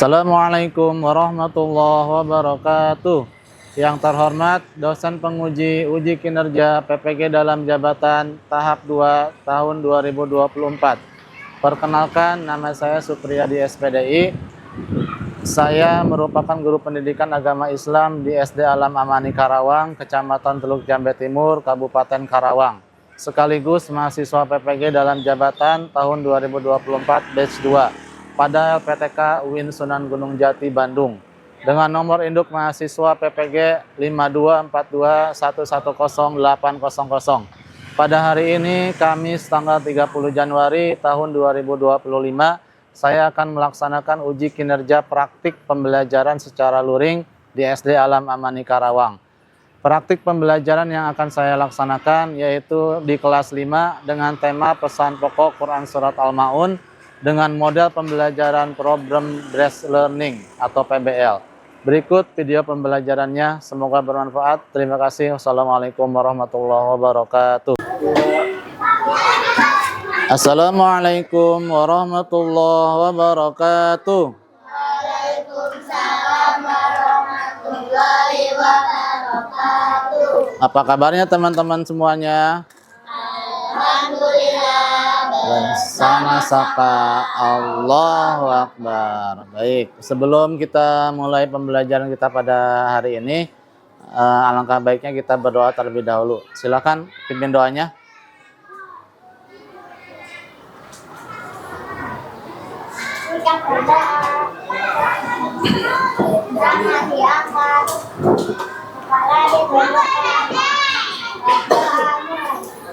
Assalamualaikum warahmatullahi wabarakatuh. Yang terhormat dosen penguji uji kinerja PPG dalam jabatan tahap 2 tahun 2024. Perkenalkan, nama saya Supriyadi SPDI. Saya merupakan guru pendidikan agama Islam di SD Alam Amani Karawang, Kecamatan Teluk Jambe Timur, Kabupaten Karawang. Sekaligus mahasiswa PPG dalam jabatan tahun 2024 batch 2 pada LPTK UIN Sunan Gunung Jati, Bandung, dengan nomor induk mahasiswa PPG 5242110800. Pada hari ini, Kamis tanggal 30 Januari tahun 2025, saya akan melaksanakan uji kinerja praktik pembelajaran secara luring di SD Alam Amani Karawang. Praktik pembelajaran yang akan saya laksanakan yaitu di kelas 5 dengan tema pesan pokok Quran Surat Al-Ma'un dengan model pembelajaran Problem Based Learning atau PBL. Berikut video pembelajarannya, semoga bermanfaat. Terima kasih. Wassalamualaikum warahmatullahi wabarakatuh. Assalamualaikum warahmatullahi wabarakatuh. Waalaikumsalam warahmatullahi wabarakatuh. Apa kabarnya teman-teman semuanya? Alhamdulillah. Bersama saka Allahu Akbar. Baik, sebelum kita mulai pembelajaran kita pada hari ini, alangkah baiknya kita berdoa terlebih dahulu. Silakan pimpin doanya. Kita berdoa. Jangan diangkat. Kepala dibelokkan.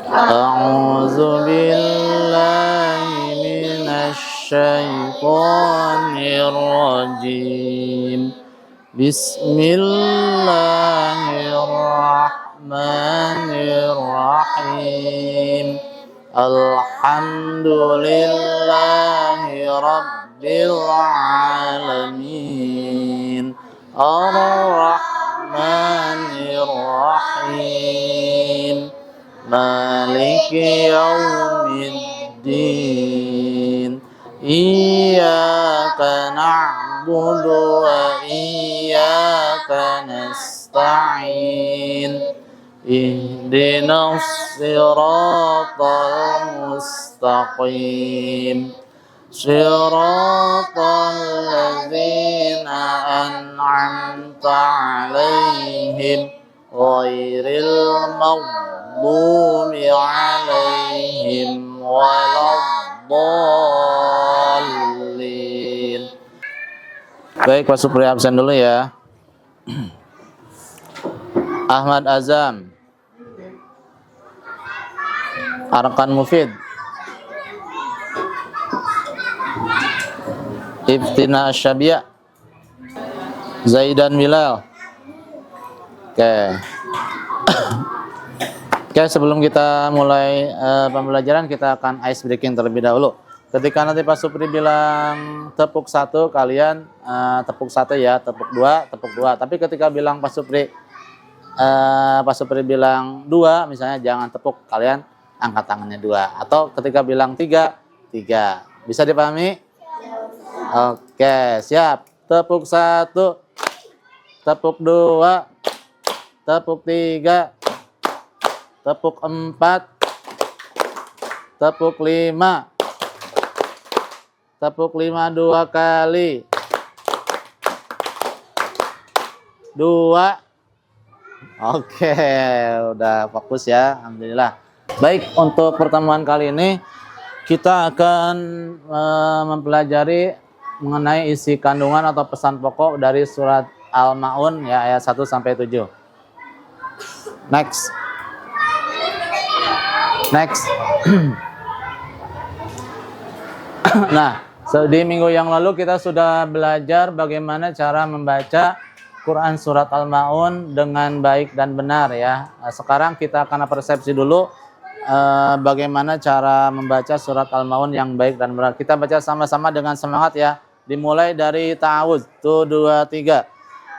A'udzu billahi minasy syaithanir rajim. Bismillahirrahmanirrahim. Alhamdulillahi rabbil alamin. Ar-Rahmanir Rahim. Maliki yaumiddin. Iyyaka na'budu wa iyyaka nasta'in. Ihdinas siratal mustaqim. Siratal ladzina an'amta 'alaihim ghairil maghdubi 'alaihim waladdallin. Baik, Pak Supri absen dulu ya. Ahmad Azam, Arkan Mufid, Iftina Syabia, Zaidan Bilal. Oke, sebelum kita mulai pembelajaran, kita akan ice breaking terlebih dahulu. Ketika nanti Pak Supri bilang tepuk 1, kalian tepuk 1 ya, tepuk 2, tepuk 2. Tapi ketika bilang Pak Supri bilang 2, misalnya jangan tepuk, kalian angkat tangannya 2. Atau ketika bilang 3, 3. Bisa dipahami? Oke, siap. Tepuk 1, tepuk 2, tepuk 3, tepuk 4, tepuk 5, tepuk 5 2 kali. 2. Oke, udah fokus ya, alhamdulillah. Baik, untuk pertemuan kali ini kita akan mempelajari mengenai isi kandungan atau pesan pokok dari surat Al-Ma'un ya, ayat 1 sampai 7. Next. Nah, di minggu yang lalu kita sudah belajar bagaimana cara membaca Quran surat Al-Ma'un dengan baik dan benar ya. Sekarang kita akan persepsi dulu bagaimana cara membaca surat Al-Ma'un yang baik dan benar. Kita baca sama-sama dengan semangat ya. Dimulai dari ta'awudz. 1, 2, 3.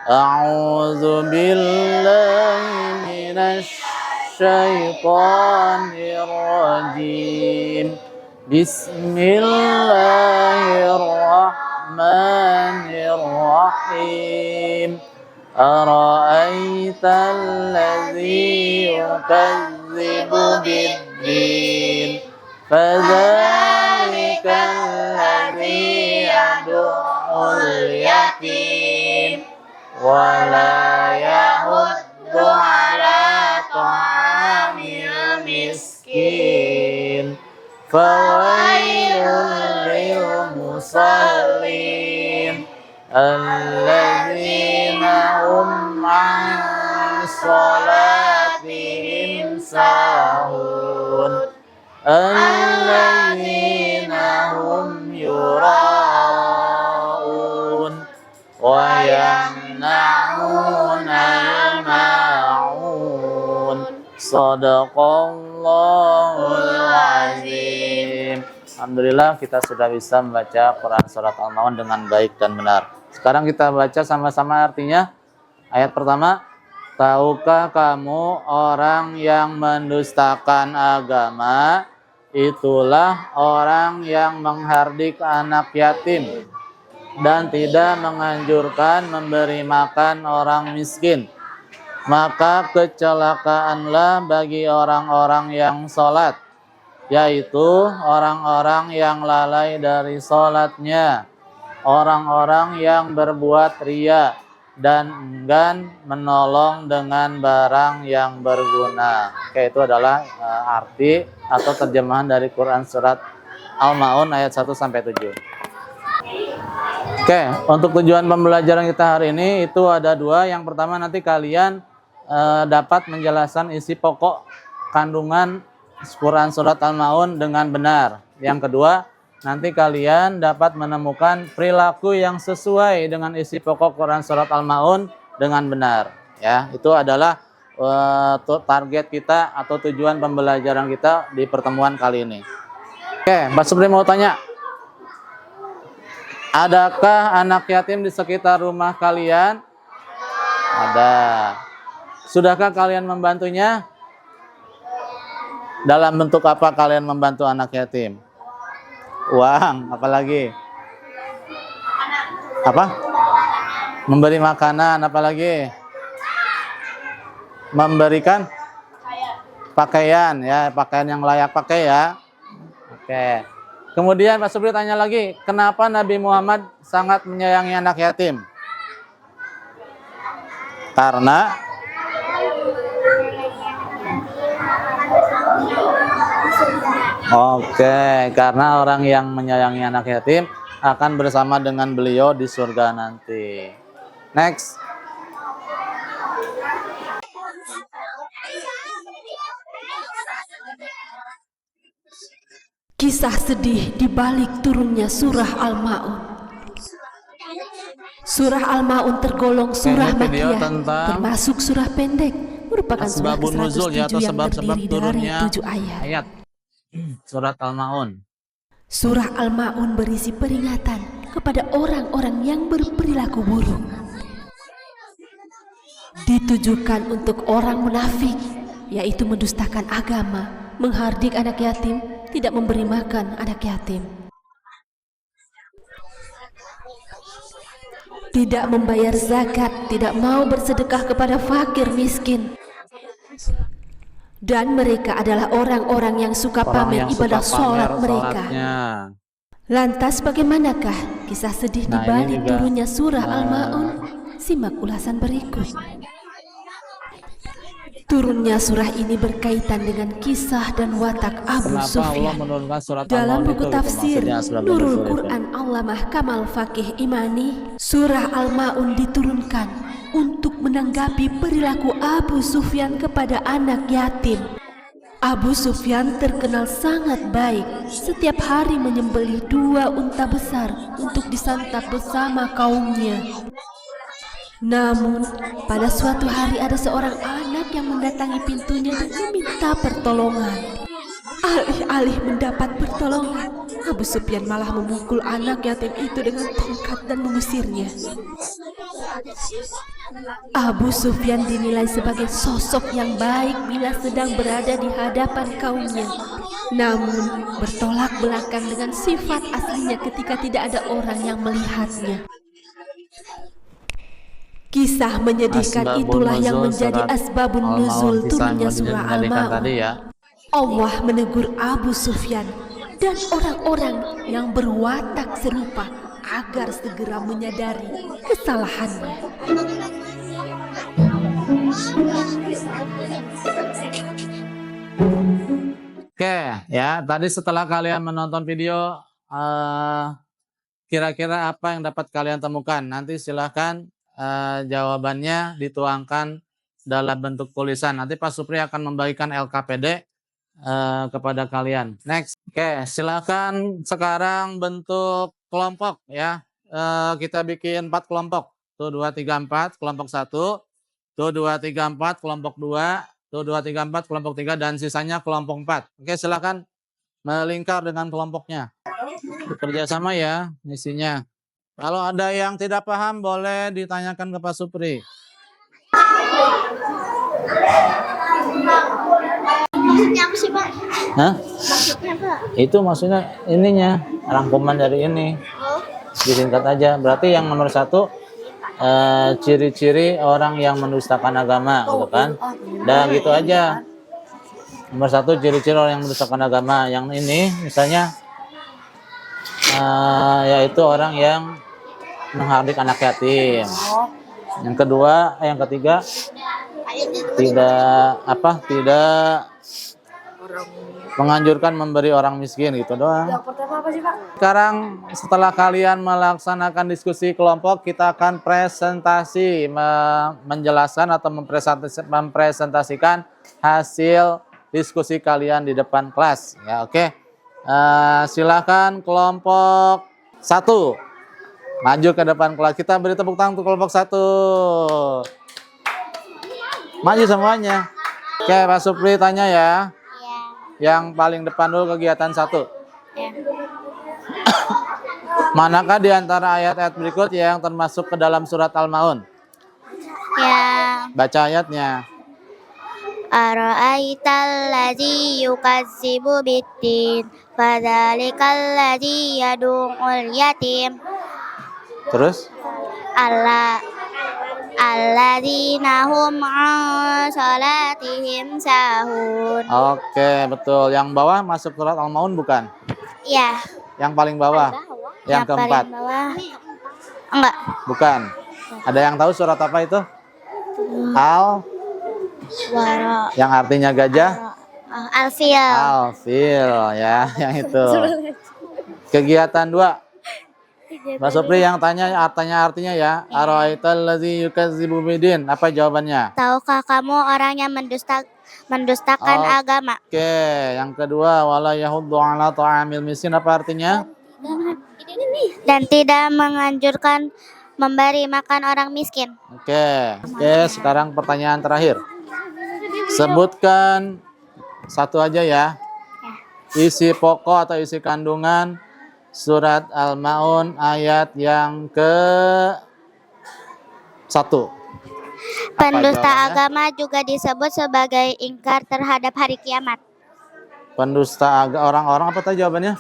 A'udzu billahi minasy syaithanir rajim. Bismillahirrahmanirrahim. Bismillahirrahmanirrahim. Ara'aita alladzi yukadzibu biddin fadzalika alladzi yad'ul yatim wa la yahuddu ala ta'amil miskin fawailul lil musallin alladzina hum an salatihim sahun alladzina hum yura'un wa yamna'una al-ma'un. Sadaqallahul azim. Alhamdulillah kita sudah bisa membaca Quran surat Al-Maun dengan baik dan benar. Sekarang kita baca sama-sama artinya. Ayat pertama, tahukah kamu orang yang mendustakan agama itulah orang yang menghardik anak yatim dan tidak menganjurkan memberi makan orang miskin. Maka kecelakaanlah bagi orang-orang yang sholat, yaitu orang-orang yang lalai dari sholatnya, orang-orang yang berbuat ria dan enggan menolong dengan barang yang berguna. Oke, itu adalah arti atau terjemahan dari Quran surat Al-Maun ayat 1 sampai 7. Oke, untuk tujuan pembelajaran kita hari ini itu ada dua. Yang pertama, nanti kalian dapat menjelaskan isi pokok kandungan Quran surat Al-Maun dengan benar. Yang kedua, nanti kalian dapat menemukan perilaku yang sesuai dengan isi pokok Quran surat Al-Maun dengan benar. Ya, itu adalah target kita atau tujuan pembelajaran kita di pertemuan kali ini. Oke, Mbak Supri mau tanya, adakah anak yatim di sekitar rumah kalian? Ada. Sudahkah kalian membantunya? Dalam bentuk apa kalian membantu anak yatim? Uang, apalagi? Apa? Memberi makanan, apalagi? Memberikan pakaian, ya, pakaian yang layak pakai ya. Oke. Kemudian Pak Subri tanya lagi, kenapa Nabi Muhammad sangat menyayangi anak yatim? Karena karena orang yang menyayangi anak yatim akan bersama dengan beliau di surga nanti. Next. Kisah sedih di balik turunnya surah Al-Maun. Surah Al-Maun tergolong surah Makkiyah, termasuk surah pendek, merupakan surah ke-107 yang terdiri dari 7 ayat. Surat Al-Maun. Surah Al-Maun berisi peringatan kepada orang-orang yang berperilaku buruk. Ditujukan untuk orang munafik, yaitu mendustakan agama, menghardik anak yatim, tidak memberi makan anak yatim, tidak membayar zakat, tidak mau bersedekah kepada fakir miskin. Dan mereka adalah orang-orang yang suka pamer ibadah sholat mereka. Lantas bagaimanakah kisah sedih di balik turunnya surah Al-Maun? Simak ulasan berikut. Turunnya surah ini berkaitan dengan kisah dan watak Abu Sufyan. Dalam buku tafsir Nurul Quran Allamah Kamal Fakih Imani, surah Al-Maun diturunkan untuk menanggapi perilaku Abu Sufyan kepada anak yatim. Abu Sufyan terkenal sangat baik, setiap hari menyembelih 2 unta besar untuk disantap bersama kaumnya. Namun, pada suatu hari ada seorang anak yang mendatangi pintunya dan meminta pertolongan. Alih-alih mendapat pertolongan, Abu Sufyan malah memukul anak yatim itu dengan tongkat dan mengusirnya. Abu Sufyan dinilai sebagai sosok yang baik bila sedang berada di hadapan kaumnya. namun bertolak belakang dengan sifat aslinya ketika tidak ada orang yang melihatnya. Kisah menyedihkan itulah yang menjadi asbabun nuzul turunnya surah Al-Ma'un. Allah menegur Abu Sufyan dan orang-orang yang berwatak serupa agar segera menyadari kesalahannya. Oke, ya, tadi setelah kalian menonton video, kira-kira apa yang dapat kalian temukan? Nanti silahkan jawabannya dituangkan dalam bentuk tulisan. Nanti Pak Supri akan membagikan LKPD kepada kalian. Next, oke, silahkan sekarang bentuk kelompok ya. Kita bikin 4 kelompok. Tuh 2, 3, 4, kelompok 1. Tuh 2, 3, 4, kelompok 2. Tuh 2, 3, 4, kelompok 3, dan sisanya kelompok 4. Oke, silahkan melingkar dengan kelompoknya. Bekerja sama ya misinya. Kalau ada yang tidak paham boleh ditanyakan ke Pak Supri. Maksudnya apa sih, Pak? Hah? Maksudnya apa? Itu maksudnya ininya, rangkuman dari ini. Oh, Disingkat aja. Berarti yang nomor 1, ciri-ciri orang yang mendustakan agama, gitu kan? Dah gitu aja. Nomor 1, ciri-ciri orang yang mendustakan agama. Yang ini misalnya yaitu orang yang menghardik anak yatim. Yang kedua, yang ketiga tidak menganjurkan memberi orang miskin, gitu doang. Sekarang setelah kalian melaksanakan diskusi kelompok, kita akan presentasi, menjelaskan atau mempresentasikan hasil diskusi kalian di depan kelas. Ya, oke. Silakan kelompok 1 maju ke depan kelas. Kita beri tepuk tangan untuk kelompok 1. Maju semuanya. Oke, Pak Supri tanya ya. iya. Yang paling depan dulu kegiatan 1. Ya. Manakah di antara ayat-ayat berikut yang termasuk ke dalam surat Al-Ma'un? Ya. Baca ayatnya. Ara'aital ladzi yukazzibu biddin fadzalikal ladzi yad'ul yatim Terus? alladzina hum 'an salatihim sahun. Oke, betul. Yang bawah masuk surat Al-Ma'un bukan? Ya. Yang paling bawah? Yang keempat? paling bawah. Enggak. Bukan. Ada yang tahu surat apa itu? Al, Suara yang artinya gajah? Alfil. Alfil ya, yang itu. Kegiatan 2. Mbak Supri yang tanya artinya ya. Ara'aital ladzi yukazzibu biddin. Apa jawabannya? Tahukah kamu orang yang mendustakan agama? Oke, yang kedua, wala yahuddu 'ala ta'amil miskin. Apa artinya? Dan tidak menganjurkan memberi makan orang miskin. Oke, sekarang pertanyaan terakhir. Sebutkan satu aja ya. Isi pokok atau isi kandungan surat Al-Ma'un ayat yang ke-1. Pendusta agama juga disebut sebagai ingkar terhadap hari kiamat. Orang-orang apa tadi jawabannya?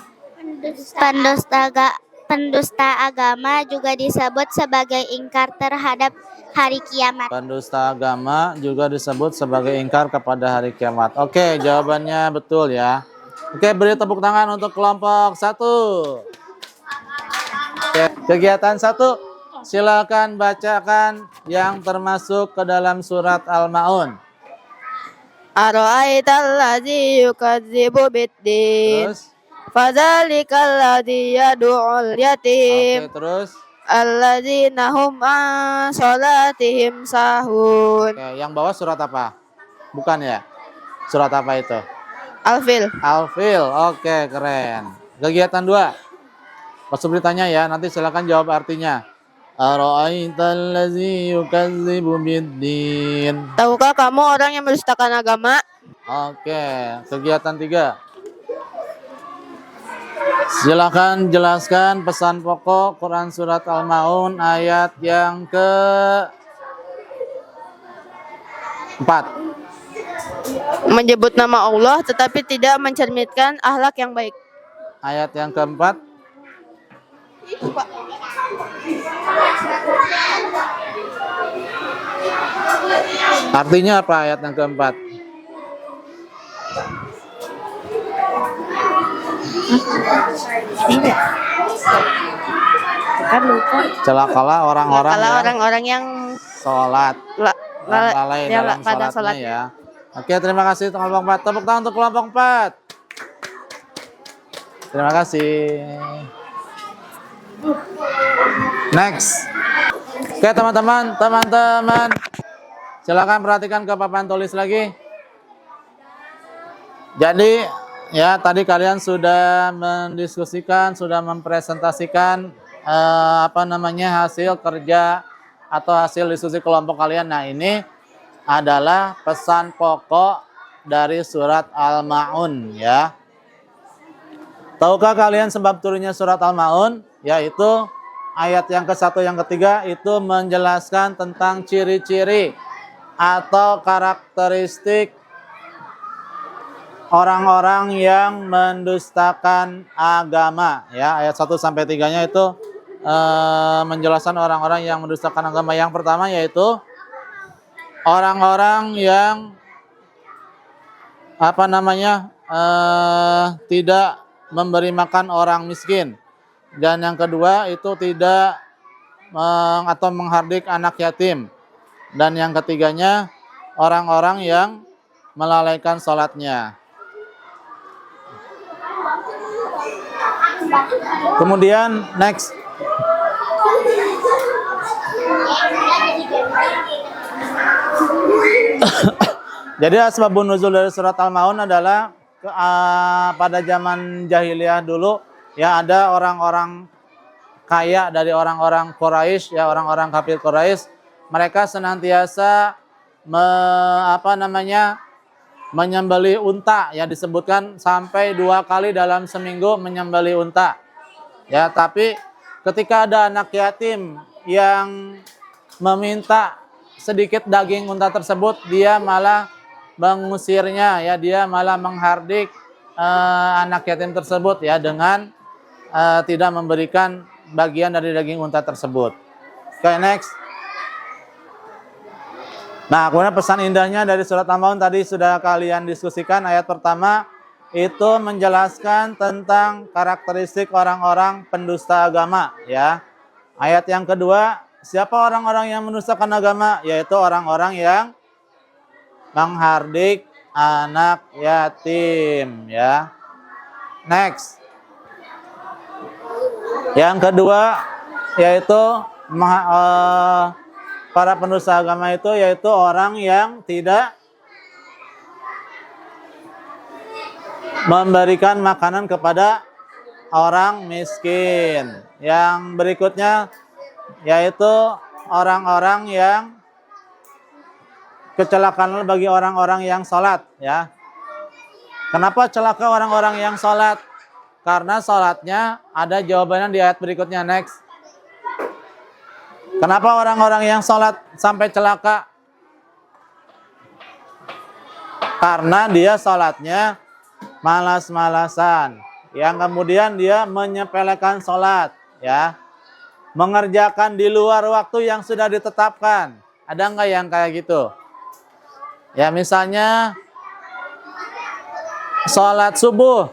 Pendusta agama juga disebut sebagai ingkar terhadap hari kiamat. Pendusta agama juga disebut sebagai ingkar kepada hari kiamat. Oke, jawabannya betul ya. Oke, beri tepuk tangan untuk kelompok 1. Oke, kegiatan 1, silakan bacakan yang termasuk ke dalam surat Al-Ma'un. Ara'aital ladzi yukadzibu biddin Terus? fadzalikal ladzi yad'ul yatim Oke, terus? alladzina hum an salatihim sahun. Oke, yang bawah surat apa? Bukan ya? Surat apa itu? Al-Fil. Al-Fil. Oke, keren. Kegiatan 2. Pak Supri tanya ya, nanti silakan jawab artinya. Ara'aital ladzi yukadzibu biddin. Tahukah kamu orang yang mendustakan agama? Oke, kegiatan 3. Silakan jelaskan pesan pokok Quran surat Al-Ma'un ayat yang ke-4. Menyebut nama Allah tetapi tidak mencerminkan akhlak yang baik. Ayat yang keempat. Artinya apa ayat yang keempat? Celakalah orang-orang Kalau yang orang-orang yang sholat lalai yang dalam pada sholatnya ya. Oke, terima kasih untuk kelompok 4. Tepuk tangan untuk kelompok 4. Terima kasih. Next. Oke, teman-teman. Silakan perhatikan ke papan tulis lagi. Jadi, ya tadi kalian sudah mendiskusikan, sudah mempresentasikan hasil kerja atau hasil diskusi kelompok kalian. Nah, ini adalah pesan pokok dari surat Al-Ma'un ya. Tahukah kalian sebab turunnya surat Al-Ma'un? Yaitu ayat yang ke-1 yang ketiga itu menjelaskan tentang ciri-ciri atau karakteristik orang-orang yang mendustakan agama ya. Ayat 1 sampai 3-nya itu menjelaskan orang-orang yang mendustakan agama. Yang pertama yaitu orang-orang yang tidak memberi makan orang miskin. Dan yang kedua itu tidak atau menghardik anak yatim. Dan yang ketiganya orang-orang yang melalaikan sholatnya. Kemudian next. Jadi asbabun nuzul dari surat Al-Maun adalah pada zaman jahiliyah dulu ya, ada orang-orang kaya dari orang-orang Quraisy ya, orang-orang kafir Quraisy. Mereka senantiasa menyembelih unta ya, disebutkan sampai 2 kali dalam seminggu menyembelih unta. Ya, tapi ketika ada anak yatim yang meminta sedikit daging unta tersebut, dia malah mengusirnya ya, dia malah menghardik anak yatim tersebut ya dengan tidak memberikan bagian dari daging unta tersebut. Oke, next. Nah, kemudian pesan indahnya dari surat Al-Maun tadi sudah kalian diskusikan. Ayat pertama itu menjelaskan tentang karakteristik orang-orang pendusta agama ya. Ayat yang kedua, siapa orang-orang yang mendustakan agama? Yaitu orang-orang yang menghardik anak yatim ya. Next. Yang kedua yaitu para pendusta agama itu yaitu orang yang tidak memberikan makanan kepada orang miskin. Yang berikutnya yaitu orang-orang yang kecelakaan bagi orang-orang yang sholat ya. Kenapa celaka orang-orang yang sholat? Karena sholatnya ada jawabannya di ayat berikutnya. Next. Kenapa orang-orang yang sholat sampai celaka? Karena dia sholatnya malas-malasan. Yang kemudian dia menyepelekan sholat ya, mengerjakan di luar waktu yang sudah ditetapkan. Ada nggak yang kayak gitu? Ya, misalnya sholat subuh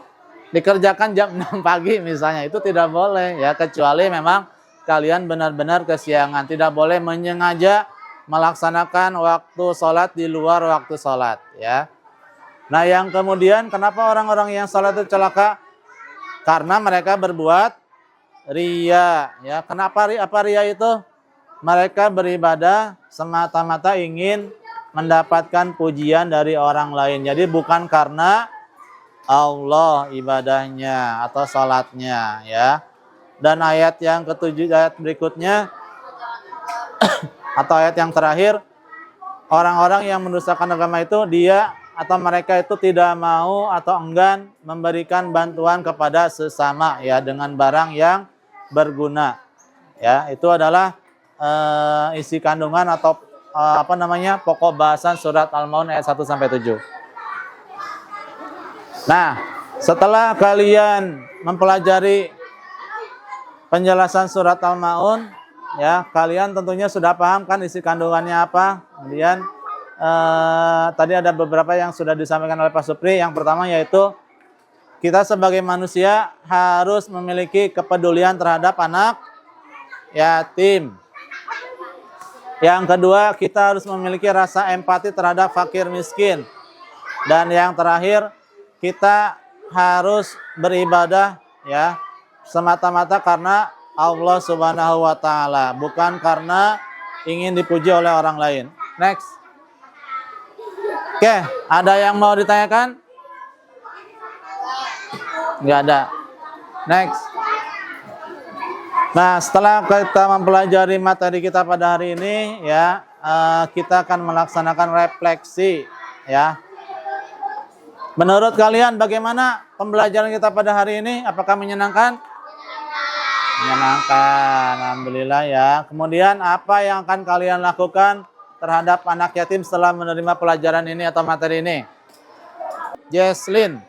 dikerjakan jam 6 pagi misalnya, itu tidak boleh ya, kecuali memang kalian benar-benar kesiangan. Tidak boleh menyengaja melaksanakan waktu sholat di luar waktu sholat ya. Nah, yang kemudian kenapa orang-orang yang sholat itu celaka? Karena mereka berbuat riya ya. Kenapa apa riya itu? Mereka beribadah semata-mata ingin mendapatkan pujian dari orang lain. Jadi bukan karena Allah ibadahnya atau sholatnya ya. Dan ayat yang ketujuh, ayat berikutnya atau ayat yang terakhir, orang-orang yang mendustakan agama itu dia atau mereka itu tidak mau atau enggan memberikan bantuan kepada sesama ya dengan barang yang berguna ya. Itu adalah isi kandungan atau pokok bahasan surat Al-Maun ayat 1 sampai 7. Nah, setelah kalian mempelajari penjelasan surat Al-Maun, ya, kalian tentunya sudah paham kan isi kandungannya apa. Kemudian tadi ada beberapa yang sudah disampaikan oleh Pak Supri. Yang pertama yaitu kita sebagai manusia harus memiliki kepedulian terhadap anak yatim. Yang kedua, kita harus memiliki rasa empati terhadap fakir miskin. Dan yang terakhir, kita harus beribadah ya semata-mata karena Allah Subhanahu wa taala, bukan karena ingin dipuji oleh orang lain. Next. Oke, ada yang mau ditanyakan? Enggak ada. Next. Nah, setelah kita mempelajari materi kita pada hari ini ya, kita akan melaksanakan refleksi ya. Menurut kalian bagaimana pembelajaran kita pada hari ini? Apakah menyenangkan? Menyenangkan, alhamdulillah ya. Kemudian apa yang akan kalian lakukan terhadap anak yatim setelah menerima pelajaran ini atau materi ini? Jesslyn,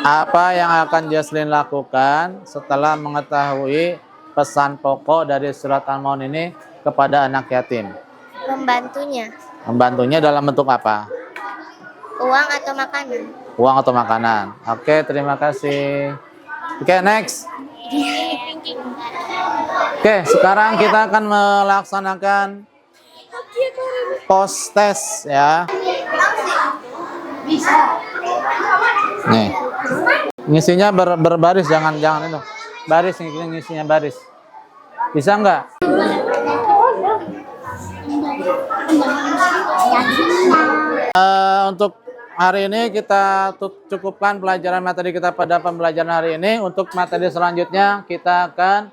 apa yang akan Jesslyn lakukan setelah mengetahui pesan pokok dari surat Al-Maun ini kepada anak yatim? Membantunya. Membantunya dalam bentuk apa? Uang atau makanan. Uang atau makanan. Oke, terima kasih. Oke, next. Oke, sekarang kita akan melaksanakan post test ya. Nih. Ngisinya berbaris, jangan itu. Baris, ngisinya baris. Bisa nggak? Untuk hari ini kita cukupkan pelajaran materi kita pada pembelajaran hari ini. Untuk materi selanjutnya kita akan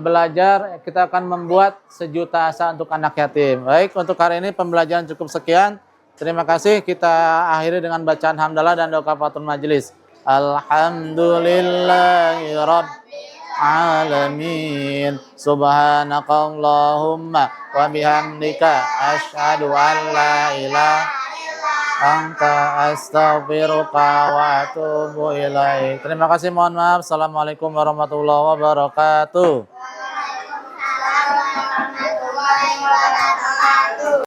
belajar, kita akan membuat sejuta asa untuk anak yatim. Baik, untuk hari ini pembelajaran cukup sekian. Terima kasih. Kita akhiri dengan bacaan hamdalah dan doa kafaratul majelis. Alhamdulillahirabbil alamin. Subhanakallahumma wa bihamdika asyhadu an la ilaha anta astaghfiruka wa atubu ilaik. Terima kasih, mohon maaf. Assalamualaikum warahmatullahi wabarakatuh.